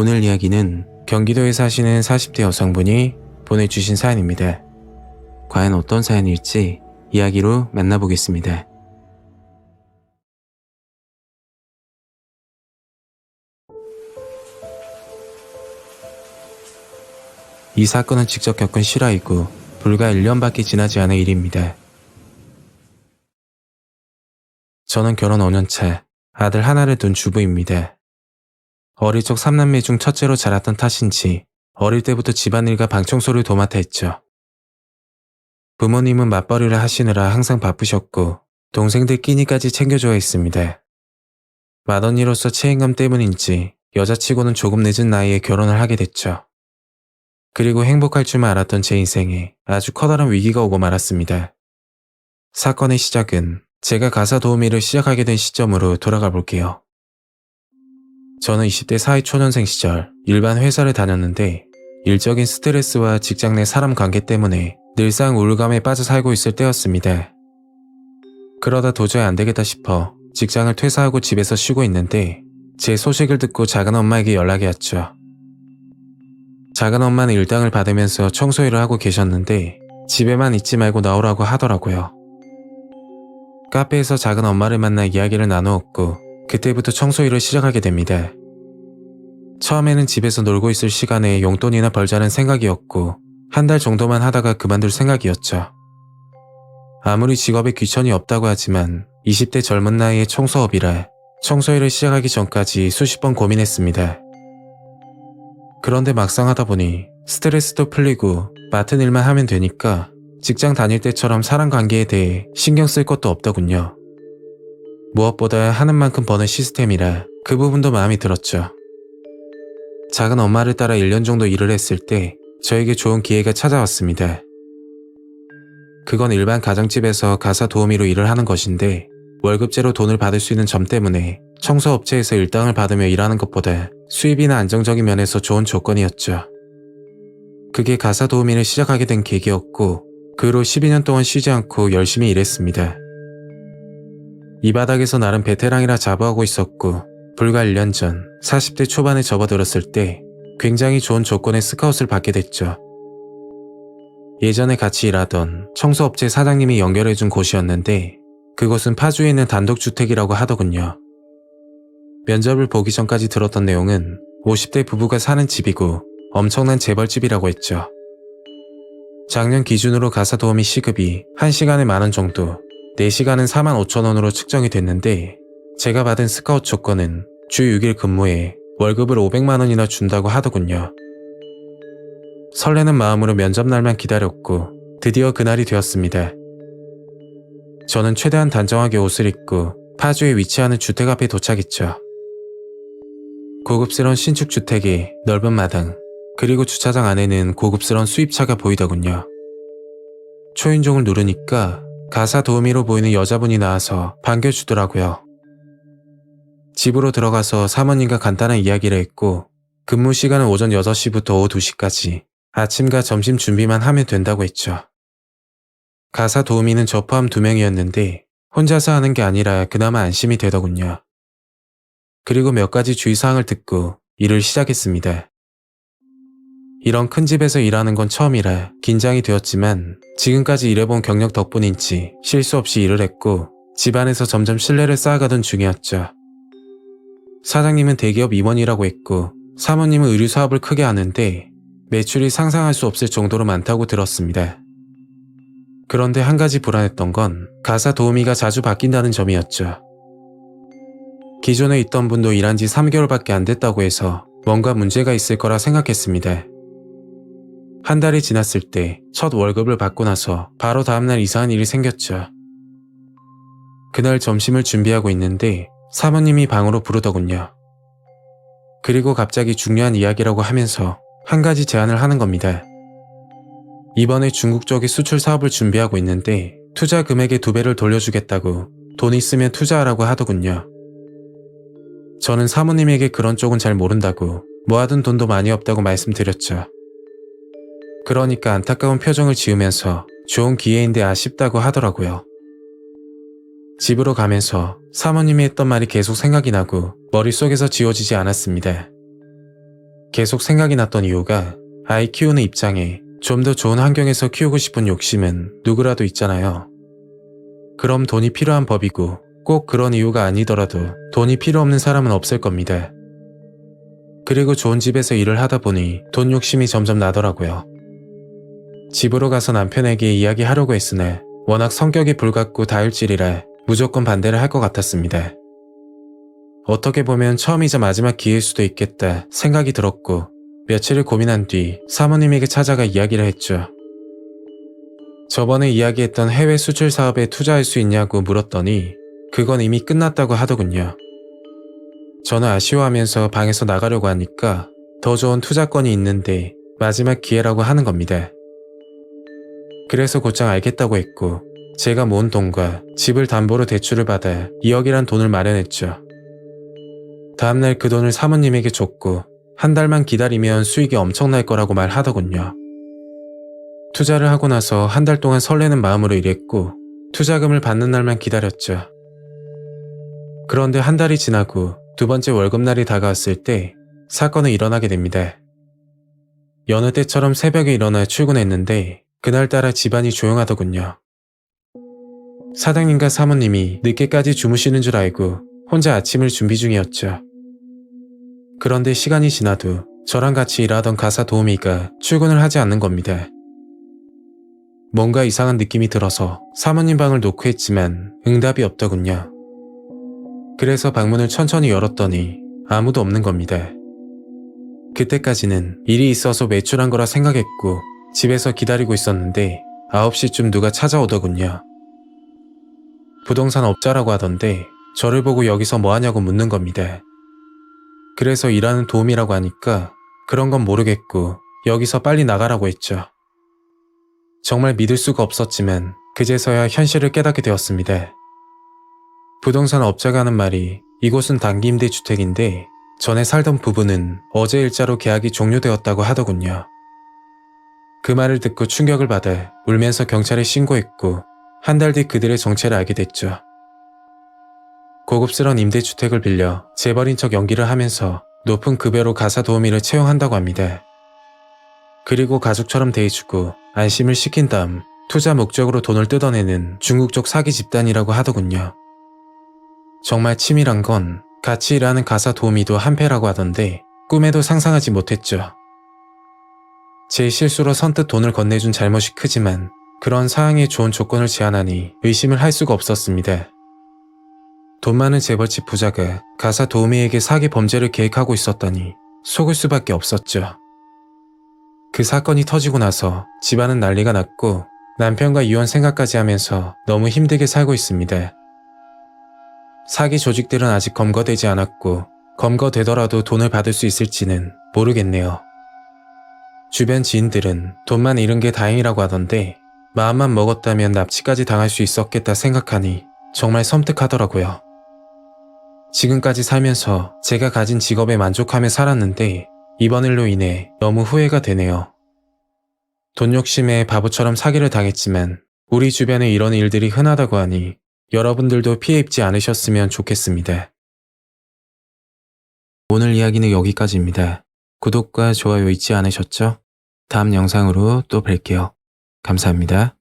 오늘 이야기는 경기도에 사시는 40대 여성분이 보내주신 사연입니다. 과연 어떤 사연일지 이야기로 만나보겠습니다. 이 사건은 직접 겪은 실화이고 불과 1년밖에 지나지 않은 일입니다. 저는 결혼 5년차 아들 하나를 둔 주부입니다. 어릴 적 3남매 중 첫째로 자랐던 탓인지 어릴 때부터 집안일과 방청소를 도맡아 했죠. 부모님은 맞벌이를 하시느라 항상 바쁘셨고 동생들 끼니까지 챙겨줘야 했습니다. 맏언니로서 책임감 때문인지 여자치고는 조금 늦은 나이에 결혼을 하게 됐죠. 그리고 행복할 줄만 알았던 제 인생에 아주 커다란 위기가 오고 말았습니다. 사건의 시작은 제가 가사 도우미를 시작하게 된 시점으로 돌아가 볼게요. 저는 20대 사회초년생 시절 일반 회사를 다녔는데 일적인 스트레스와 직장 내 사람 관계 때문에 늘상 우울감에 빠져 살고 있을 때였습니다. 그러다 도저히 안 되겠다 싶어 직장을 퇴사하고 집에서 쉬고 있는데 제 소식을 듣고 작은 엄마에게 연락이 왔죠. 작은 엄마는 일당을 받으면서 청소일을 하고 계셨는데 집에만 있지 말고 나오라고 하더라고요. 카페에서 작은 엄마를 만나 이야기를 나누었고 그때부터 청소일을 시작하게 됩니다. 처음에는 집에서 놀고 있을 시간에 용돈이나 벌자는 생각이었고 한 달 정도만 하다가 그만둘 생각이었죠. 아무리 직업에 귀천이 없다고 하지만 20대 젊은 나이에 청소업이라 청소일을 시작하기 전까지 수십 번 고민했습니다. 그런데 막상 하다 보니 스트레스도 풀리고 맡은 일만 하면 되니까 직장 다닐 때처럼 사람 관계에 대해 신경 쓸 것도 없더군요. 무엇보다 하는 만큼 버는 시스템이라 그 부분도 마음이 들었죠. 작은 엄마를 따라 1년 정도 일을 했을 때 저에게 좋은 기회가 찾아왔습니다. 그건 일반 가정집에서 가사 도우미로 일을 하는 것인데 월급제로 돈을 받을 수 있는 점 때문에 청소업체에서 일당을 받으며 일하는 것보다 수입이나 안정적인 면에서 좋은 조건이었죠. 그게 가사 도우미를 시작하게 된 계기였고 그 후로 12년 동안 쉬지 않고 열심히 일했습니다. 이 바닥에서 나름 베테랑이라 자부하고 있었고 불과 1년 전 40대 초반에 접어들었을 때 굉장히 좋은 조건의 스카웃을 받게 됐죠. 예전에 같이 일하던 청소업체 사장님이 연결해준 곳이었는데 그곳은 파주에 있는 단독주택이라고 하더군요. 면접을 보기 전까지 들었던 내용은 50대 부부가 사는 집이고 엄청난 재벌집이라고 했죠. 작년 기준으로 가사 도우미 시급이 1시간에 만원 정도, 4시간은 45,000원으로 측정이 됐는데 제가 받은 스카웃 조건은 주 6일 근무에 월급을 500만원이나 준다고 하더군요. 설레는 마음으로 면접날만 기다렸고 드디어 그날이 되었습니다. 저는 최대한 단정하게 옷을 입고 파주에 위치하는 주택 앞에 도착했죠. 고급스러운 신축 주택에 넓은 마당, 그리고 주차장 안에는 고급스러운 수입차가 보이더군요. 초인종을 누르니까 가사 도우미로 보이는 여자분이 나와서 반겨주더라고요. 집으로 들어가서 사모님과 간단한 이야기를 했고 근무 시간은 오전 6시부터 오후 2시까지 아침과 점심 준비만 하면 된다고 했죠. 가사 도우미는 저 포함 2명이었는데 혼자서 하는 게 아니라 그나마 안심이 되더군요. 그리고 몇 가지 주의사항을 듣고 일을 시작했습니다. 이런 큰 집에서 일하는 건 처음이라 긴장이 되었지만 지금까지 일해본 경력 덕분인지 실수 없이 일을 했고 집안에서 점점 신뢰를 쌓아가던 중이었죠. 사장님은 대기업 임원이라고 했고 사모님은 의류 사업을 크게 하는데 매출이 상상할 수 없을 정도로 많다고 들었습니다. 그런데 한 가지 불안했던 건 가사 도우미가 자주 바뀐다는 점이었죠. 기존에 있던 분도 일한 지 3개월밖에 안 됐다고 해서 뭔가 문제가 있을 거라 생각했습니다. 한 달이 지났을 때 첫 월급을 받고 나서 바로 다음날 이상한 일이 생겼죠. 그날 점심을 준비하고 있는데 사모님이 방으로 부르더군요. 그리고 갑자기 중요한 이야기라고 하면서 한 가지 제안을 하는 겁니다. 이번에 중국 쪽에 수출 사업을 준비하고 있는데 투자 금액의 2배를 돌려주겠다고 돈 있으면 투자하라고 하더군요. 저는 사모님에게 그런 쪽은 잘 모른다고 모아둔 돈도 많이 없다고 말씀드렸죠. 그러니까 안타까운 표정을 지으면서 좋은 기회인데 아쉽다고 하더라고요. 집으로 가면서 사모님이 했던 말이 계속 생각이 나고 머릿속에서 지워지지 않았습니다. 계속 생각이 났던 이유가 아이 키우는 입장에 좀 더 좋은 환경에서 키우고 싶은 욕심은 누구라도 있잖아요. 그럼 돈이 필요한 법이고 꼭 그런 이유가 아니더라도 돈이 필요 없는 사람은 없을 겁니다. 그리고 좋은 집에서 일을 하다 보니 돈 욕심이 점점 나더라고요. 집으로 가서 남편에게 이야기하려고 했으나 워낙 성격이 불같고 다혈질이라 무조건 반대를 할 것 같았습니다. 어떻게 보면 처음이자 마지막 기회일 수도 있겠다 생각이 들었고 며칠을 고민한 뒤 사모님에게 찾아가 이야기를 했죠. 저번에 이야기했던 해외 수출 사업에 투자할 수 있냐고 물었더니 그건 이미 끝났다고 하더군요. 저는 아쉬워하면서 방에서 나가려고 하니까 더 좋은 투자건이 있는데 마지막 기회라고 하는 겁니다. 그래서 곧장 알겠다고 했고 제가 모은 돈과 집을 담보로 대출을 받아 2억이란 돈을 마련했죠. 다음날 그 돈을 사모님에게 줬고 한 달만 기다리면 수익이 엄청날 거라고 말하더군요. 투자를 하고 나서 한 달 동안 설레는 마음으로 일했고 투자금을 받는 날만 기다렸죠. 그런데 한 달이 지나고 두 번째 월급날이 다가왔을 때 사건은 일어나게 됩니다. 여느 때처럼 새벽에 일어나 출근했는데 그날따라 집안이 조용하더군요. 사장님과 사모님이 늦게까지 주무시는 줄 알고 혼자 아침을 준비 중이었죠. 그런데 시간이 지나도 저랑 같이 일하던 가사 도우미가 출근을 하지 않는 겁니다. 뭔가 이상한 느낌이 들어서 사모님 방을 노크했지만 응답이 없더군요. 그래서 방문을 천천히 열었더니 아무도 없는 겁니다. 그때까지는 일이 있어서 외출한 거라 생각했고 집에서 기다리고 있었는데 9시쯤 누가 찾아오더군요. 부동산 업자라고 하던데 저를 보고 여기서 뭐 하냐고 묻는 겁니다. 그래서 일하는 도우미라고 하니까 그런 건 모르겠고 여기서 빨리 나가라고 했죠. 정말 믿을 수가 없었지만 그제서야 현실을 깨닫게 되었습니다. 부동산 업자가 하는 말이 이곳은 단기 임대 주택인데 전에 살던 부부는 어제 일자로 계약이 종료되었다고 하더군요. 그 말을 듣고 충격을 받아 울면서 경찰에 신고했고 한 달 뒤 그들의 정체를 알게 됐죠. 고급스러운 임대주택을 빌려 재벌인 척 연기를 하면서 높은 급여로 가사 도우미를 채용한다고 합니다. 그리고 가족처럼 대해주고 안심을 시킨 다음 투자 목적으로 돈을 뜯어내는 중국적 사기 집단이라고 하더군요. 정말 치밀한 건 같이 일하는 가사 도우미도 한패라고 하던데 꿈에도 상상하지 못했죠. 제 실수로 선뜻 돈을 건네준 잘못이 크지만 그런 사항에 좋은 조건을 제안하니 의심을 할 수가 없었습니다. 돈 많은 재벌집 부자가 가사 도우미에게 사기 범죄를 계획하고 있었다니 속을 수밖에 없었죠. 그 사건이 터지고 나서 집안은 난리가 났고 남편과 이혼 생각까지 하면서 너무 힘들게 살고 있습니다. 사기 조직들은 아직 검거되지 않았고 검거되더라도 돈을 받을 수 있을지는 모르겠네요. 주변 지인들은 돈만 잃은 게 다행이라고 하던데 마음만 먹었다면 납치까지 당할 수 있었겠다 생각하니 정말 섬뜩하더라고요. 지금까지 살면서 제가 가진 직업에 만족하며 살았는데 이번 일로 인해 너무 후회가 되네요. 돈 욕심에 바보처럼 사기를 당했지만 우리 주변에 이런 일들이 흔하다고 하니 여러분들도 피해 입지 않으셨으면 좋겠습니다. 오늘 이야기는 여기까지입니다. 구독과 좋아요 잊지 않으셨죠? 다음 영상으로 또 뵐게요. 감사합니다.